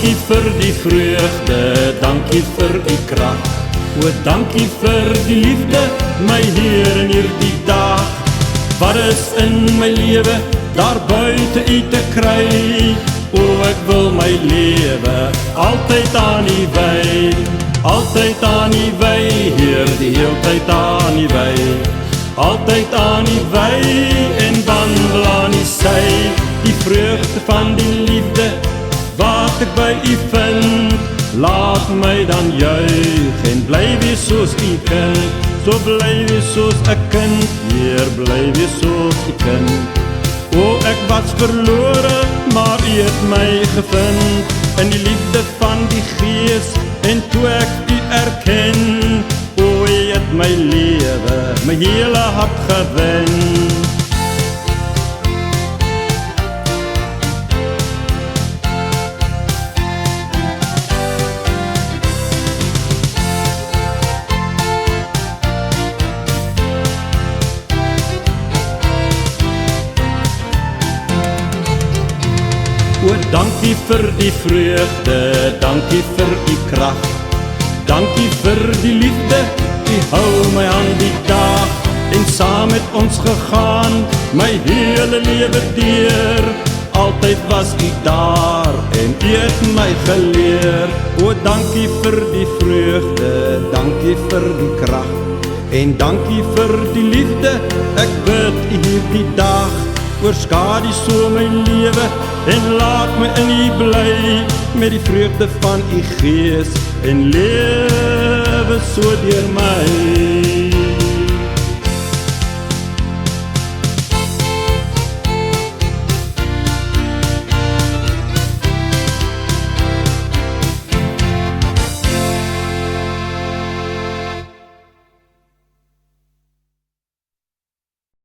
dankie vir die vreugde, dankie vir die krag. O, dankie vir die liefde, my Heer in hierdie dag. Wat is in my lewe, daar buite U te kry? O, ek wil my lewe altyd aan U wy. Altyd aan U wy, Heer, die heeltyd aan U wy. Altyd aan U wy en wandel aan U sy. Die vreugde van die liefde, wat ek by U vind, laat my dan juig en bly wees soos U kind. So bly wees soos 'n kind, Heer, bly wees soos U kind. O, ek was verlore, maar U het my gevind, in die liefde van die Gees, en toe ek U erken, o, U het my lewe, my hele hart gewen. O, dankie vir die vreugde, dankie vir U krag. Dankie vir die liefde, U hou my aan die dag. En saam met ons gegaan, my hele lewe deur. Altyd was U daar, en U het my geleer. O, dankie vir die vreugde, dankie vir die krag. En dankie vir die liefde, ek bid U hierdie dag. Oorskadu so my lewe en laat my in U bly, met die vreugde van U Gees en lewe so deur my.